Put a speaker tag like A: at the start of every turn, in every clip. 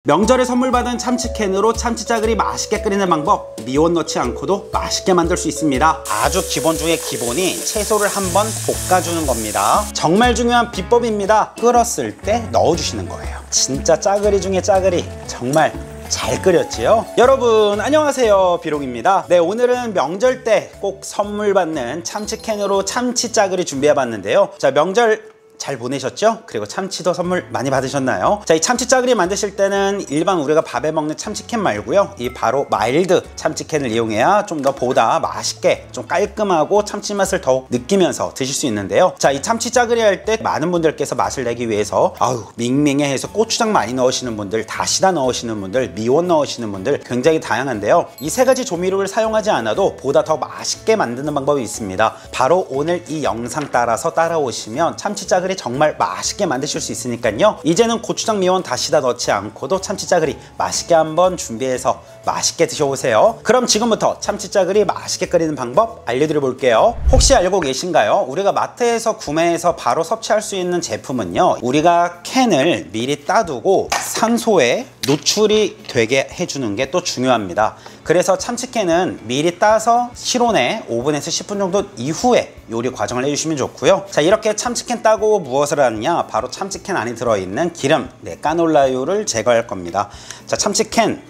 A: 명절에 선물 받은 참치캔으로 참치짜글이 맛있게 끓이는 방법, 미원 넣지 않고도 맛있게 만들 수 있습니다. 아주 기본 중에 기본이 채소를 한번 볶아주는 겁니다. 정말 중요한 비법입니다. 끓었을 때 넣어주시는 거예요. 진짜 짜글이 중에 짜글이 정말 잘 끓였지요? 여러분 안녕하세요, 비롱입니다. 네, 오늘은 명절 때 꼭 선물 받는 참치캔으로 참치짜글이 준비해봤는데요. 자, 명절 잘 보내셨죠? 그리고 참치도 선물 많이 받으셨나요? 자, 이 참치짜글이 만드실 때는 일반 우리가 밥에 먹는 참치캔 말고요, 이 바로 마일드 참치캔을 이용해야 좀 더 보다 맛있게 좀 깔끔하고 참치 맛을 더욱 느끼면서 드실 수 있는데요. 자, 이 참치짜글이 할 때 많은 분들께서 맛을 내기 위해서 밍밍해 해서 고추장 많이 넣으시는 분들, 다시다 넣으시는 분들, 미원 넣으시는 분들 굉장히 다양한데요. 이 세 가지 조미료를 사용하지 않아도 보다 더 맛있게 만드는 방법이 있습니다. 바로 오늘 이 영상 따라서 따라오시면 참치짜글 정말 맛있게 만드실 수 있으니까요. 이제는 고추장, 미원, 다시다 넣지 않고도 참치짜글이 맛있게 한번 준비해서 맛있게 드셔보세요. 그럼 지금부터 참치짜글이 맛있게 끓이는 방법 알려드려 볼게요. 혹시 알고 계신가요? 우리가 마트에서 구매해서 바로 섭취할 수 있는 제품은요, 우리가 캔을 미리 따두고 산소에 노출이 되게 해주는 게 또 중요합니다. 그래서 참치캔은 미리 따서 실온에 5분에서 10분 정도 이후에 요리 과정을 해주시면 좋고요. 자, 이렇게 참치캔 따고 무엇을 하느냐, 바로 참치캔 안에 들어있는 기름, 까놀라유를 제거할 겁니다. 자, 참치캔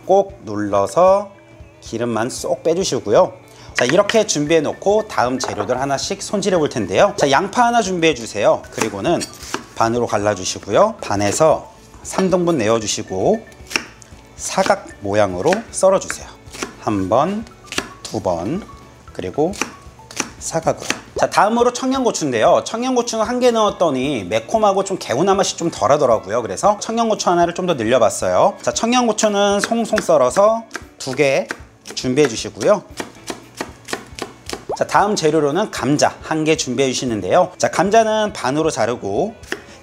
A: 꼭 눌러서 기름만 쏙 빼주시고요. 자, 이렇게 준비해 놓고 다음 재료들 하나씩 손질해 볼 텐데요. 자, 양파 하나 준비해 주세요. 그리고는 반으로 갈라 주시고요. 반에서 3등분 내어 주시고 사각 모양으로 썰어 주세요. 한 번, 두 번, 그리고 사각으로. 자, 다음으로 청양고추인데요. 청양고추는 한 개 넣었더니 매콤하고 좀 개운한 맛이 좀 덜하더라고요. 그래서 청양고추 하나를 좀 더 늘려봤어요. 자, 청양고추는 송송 썰어서 2개 준비해 주시고요. 자, 다음 재료로는 감자 한 개 준비해 주시는데요. 자, 감자는 반으로 자르고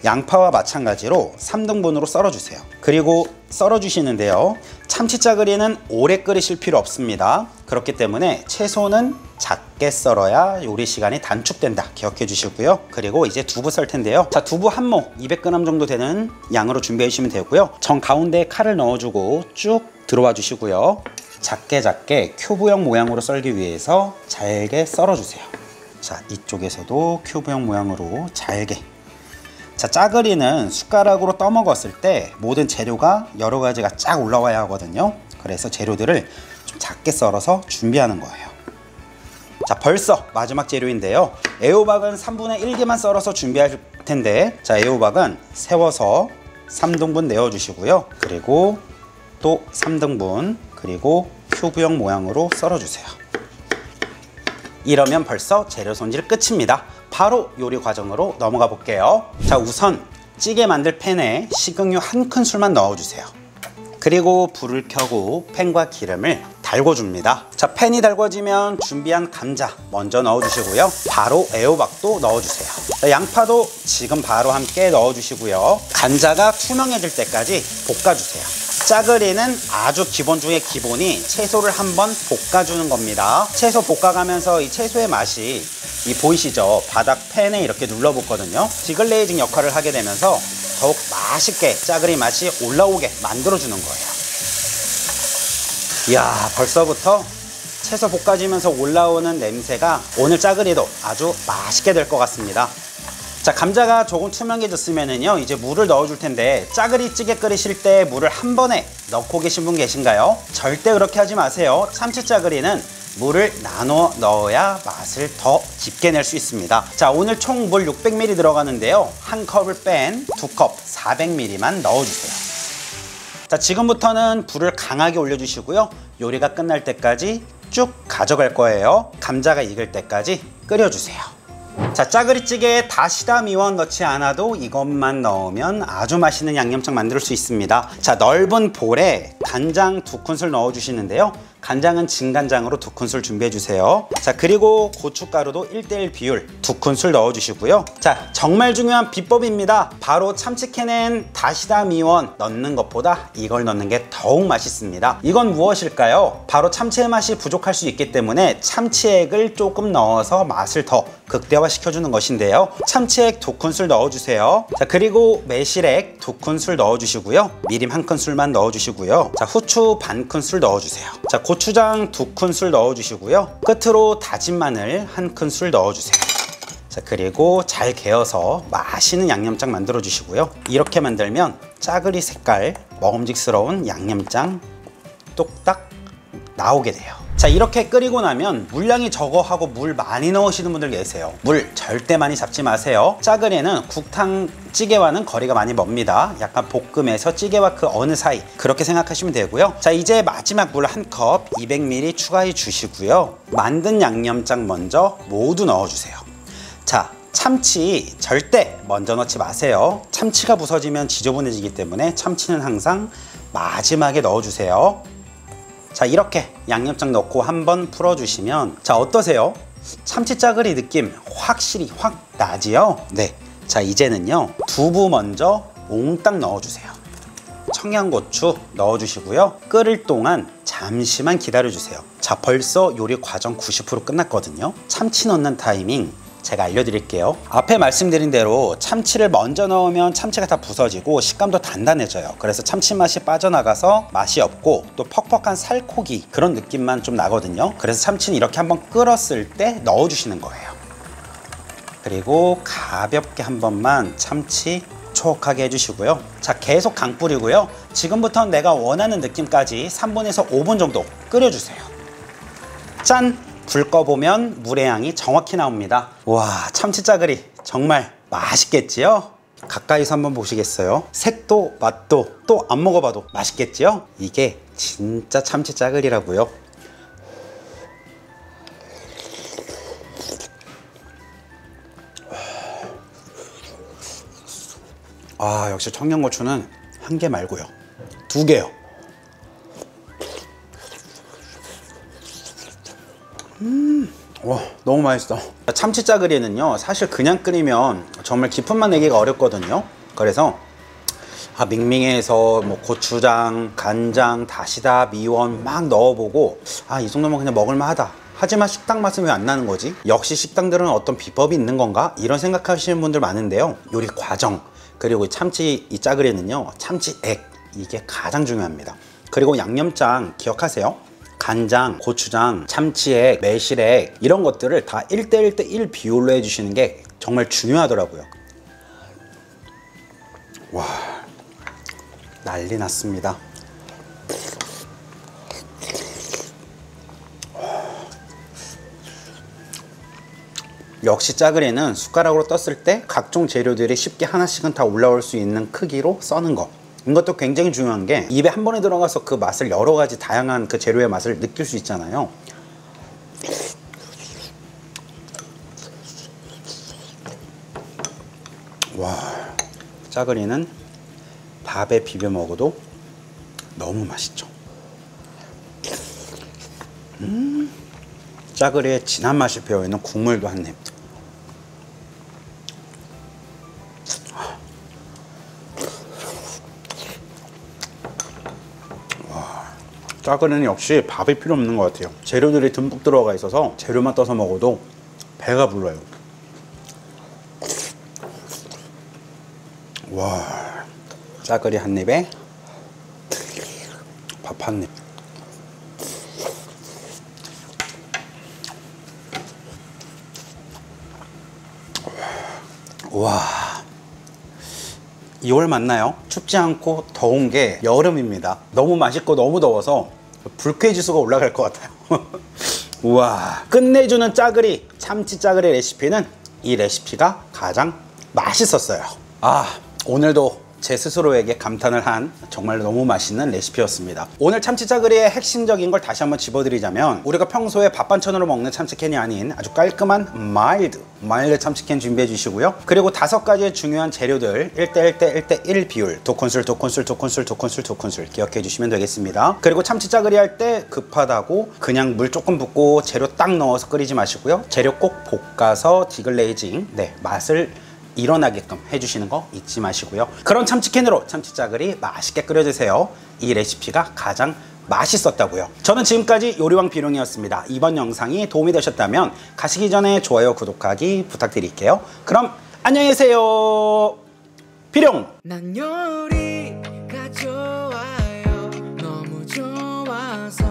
A: 양파와 마찬가지로 3등분으로 썰어 주세요. 그리고 썰어 주시는데요, 참치짜글이는 오래 끓이실 필요 없습니다. 그렇기 때문에 채소는 작게 썰어야 요리 시간이 단축된다 기억해 주시고요. 그리고 이제 두부 썰 텐데요. 자, 두부 한 모 200g 정도 되는 양으로 준비해 주시면 되고요. 정 가운데에 칼을 넣어주고 쭉 들어와 주시고요. 작게 큐브형 모양으로 썰기 위해서 잘게 썰어 주세요. 자, 이쪽에서도 큐브형 모양으로 잘게. 자, 짜글이는 숟가락으로 떠먹었을 때 모든 재료가 여러 가지가 쫙 올라와야 하거든요. 그래서 재료들을 좀 작게 썰어서 준비하는 거예요. 자, 벌써 마지막 재료인데요. 애호박은 3분의 1개만 썰어서 준비할 텐데, 자, 애호박은 세워서 3등분 내어 주시고요. 그리고 또 3등분, 그리고 큐브형 모양으로 썰어 주세요. 이러면 벌써 재료 손질 끝입니다. 바로 요리 과정으로 넘어가 볼게요. 자, 우선 찌개 만들 팬에 식용유 한 큰술만 넣어주세요. 그리고 불을 켜고 팬과 기름을 달궈줍니다. 자, 팬이 달궈지면 준비한 감자 먼저 넣어주시고요. 바로 애호박도 넣어주세요. 자, 양파도 지금 바로 함께 넣어주시고요. 감자가 투명해질 때까지 볶아주세요. 짜글이는 아주 기본 중에 기본이 채소를 한번 볶아주는 겁니다. 채소 볶아가면서 이 채소의 맛이 보이시죠? 바닥 팬에 이렇게 눌러붙거든요. 디글레이징 역할을 하게 되면서 더욱 맛있게 짜글이 맛이 올라오게 만들어주는 거예요. 이야, 벌써부터 채소 볶아지면서 올라오는 냄새가 오늘 짜글이도 아주 맛있게 될 것 같습니다. 자, 감자가 조금 투명해졌으면은요, 이제 물을 넣어줄 텐데, 짜글이 찌개 끓이실 때 물을 한 번에 넣고 계신 분 계신가요? 절대 그렇게 하지 마세요. 참치짜글이는 물을 나눠 넣어야 맛을 더 깊게 낼 수 있습니다. 자, 오늘 총 물 600ml 들어가는데요. 한 컵을 뺀 2컵 400ml만 넣어주세요. 자, 지금부터는 불을 강하게 올려주시고요. 요리가 끝날 때까지 쭉 가져갈 거예요. 감자가 익을 때까지 끓여주세요. 자, 짜글이찌개에 다시다, 미원 넣지 않아도 이것만 넣으면 아주 맛있는 양념장 만들 수 있습니다. 자, 넓은 볼에 간장 2큰술 넣어 주시는데요. 간장은 진간장으로 2큰술 준비해 주세요. 자, 그리고 고춧가루도 1:1 비율 2큰술 넣어 주시고요. 자, 정말 중요한 비법입니다. 바로 참치캔엔 다시다, 미원 넣는 것보다 이걸 넣는 게 더욱 맛있습니다. 이건 무엇일까요? 바로 참치의 맛이 부족할 수 있기 때문에 참치액을 조금 넣어서 맛을 더 극대화시켜 시켜주는 것인데요. 참치액 2큰술 넣어주세요. 자, 그리고 매실액 2큰술 넣어주시고요. 미림 1큰술만 넣어주시고요. 자, 후추 반 큰술 넣어주세요. 자, 고추장 2큰술 넣어주시고요. 끝으로 다진 마늘 1큰술 넣어주세요. 자, 그리고 잘 개어서 맛있는 양념장 만들어 주시고요. 이렇게 만들면 짜글이 색깔 먹음직스러운 양념장 뚝딱 나오게 돼요. 자, 이렇게 끓이고 나면 물량이 적어 하고 물 많이 넣으시는 분들 계세요. 물 절대 많이 잡지 마세요. 짜글에는 국탕 찌개와는 거리가 많이 멉니다. 약간 볶음에서 찌개와 그 어느 사이, 그렇게 생각하시면 되고요. 자, 이제 마지막 물 1컵 200ml 추가해 주시고요. 만든 양념장 먼저 모두 넣어주세요. 자, 참치 절대 먼저 넣지 마세요. 참치가 부서지면 지저분해지기 때문에 참치는 항상 마지막에 넣어주세요. 자, 이렇게 양념장 넣고 한번 풀어주시면, 자, 어떠세요? 참치 짜글이 느낌 확실히 확 나지요? 네. 자, 이제는요, 두부 먼저 몽땅 넣어주세요. 청양고추 넣어주시고요. 끓을 동안 잠시만 기다려주세요. 자, 벌써 요리 과정 90% 끝났거든요. 참치 넣는 타이밍 제가 알려드릴게요. 앞에 말씀드린 대로 참치를 먼저 넣으면 참치가 다 부서지고 식감도 단단해져요. 그래서 참치 맛이 빠져나가서 맛이 없고 또 퍽퍽한 살코기 그런 느낌만 좀 나거든요. 그래서 참치는 이렇게 한번 끓었을 때 넣어주시는 거예요. 그리고 가볍게 한 번만 참치 촉촉하게 해주시고요. 자, 계속 강 뿌리고요. 지금부터 내가 원하는 느낌까지 3분에서 5분 정도 끓여주세요. 짠! 불 꺼보면 물의 양이 정확히 나옵니다. 와, 참치 짜글이 정말 맛있겠지요? 가까이서 한번 보시겠어요? 색도 맛도 또 안 먹어봐도 맛있겠지요? 이게 진짜 참치 짜글이라고요. 아, 역시 청양고추는 한 개 말고요, 2개요. 와, 너무 맛있어. 참치 짜글이는요, 사실 그냥 끓이면 정말 깊은 맛 내기가 어렵거든요. 그래서 밍밍해서 뭐 고추장, 간장, 다시다, 미원 막 넣어보고 이 정도면 그냥 먹을만하다. 하지만 식당 맛은 왜 안 나는 거지? 역시 식당들은 어떤 비법이 있는 건가? 이런 생각하시는 분들 많은데요. 요리 과정, 그리고 참치 이 짜글이는요, 참치액, 이게 가장 중요합니다. 그리고 양념장 기억하세요. 간장, 고추장, 참치액, 매실액 이런 것들을 다 1:1:1 비율로 해주시는 게 정말 중요하더라고요. 와, 난리 났습니다. 역시 짜글이는 숟가락으로 떴을 때 각종 재료들이 쉽게 하나씩은 다 올라올 수 있는 크기로 써는 거, 이것도 굉장히 중요한 게 입에 한 번에 들어가서 그 맛을 여러 가지 다양한 그 재료의 맛을 느낄 수 있잖아요. 와, 짜글이는 밥에 비벼 먹어도 너무 맛있죠. 짜글이의 진한 맛이 배어있는 국물도 한 입. 짜글이는 역시 밥이 필요 없는 것 같아요. 재료들이 듬뿍 들어가 있어서 재료만 떠서 먹어도 배가 불러요. 와, 짜글이 한 입에 밥 한 입. 와, 2월 맞나요? 춥지 않고 더운 게 여름입니다. 너무 맛있고 너무 더워서 불쾌 지수가 올라갈 것 같아요. 우와, 끝내주는 짜글이, 참치 짜글의 레시피는 이 레시피가 가장 맛있었어요. 오늘도 제 스스로에게 감탄을 한 정말 너무 맛있는 레시피였습니다. 오늘 참치 짜글이의 핵심적인 걸 다시 한번 짚어드리자면, 우리가 평소에 밥 반찬으로 먹는 참치캔이 아닌 아주 깔끔한 마일드 참치캔 준비해 주시고요. 그리고 5가지의 중요한 재료들 1:1:1:1 비율, 2큰술, 2큰술, 2큰술, 2큰술, 2큰술 기억해 주시면 되겠습니다. 그리고 참치 짜글이 할 때 급하다고 그냥 물 조금 붓고 재료 딱 넣어서 끓이지 마시고요. 재료 꼭 볶아서 디글레이징, 맛을 일어나게끔 해주시는 거 잊지 마시고요. 그런 참치캔으로 참치 짜글이 맛있게 끓여주세요. 이 레시피가 가장 맛있었다고요. 저는 지금까지 요리왕 비룡이었습니다. 이번 영상이 도움이 되셨다면 가시기 전에 좋아요, 구독하기 부탁드릴게요. 그럼 안녕히 계세요. 비룡!
B: 난 요리가 좋아요. 너무 좋아서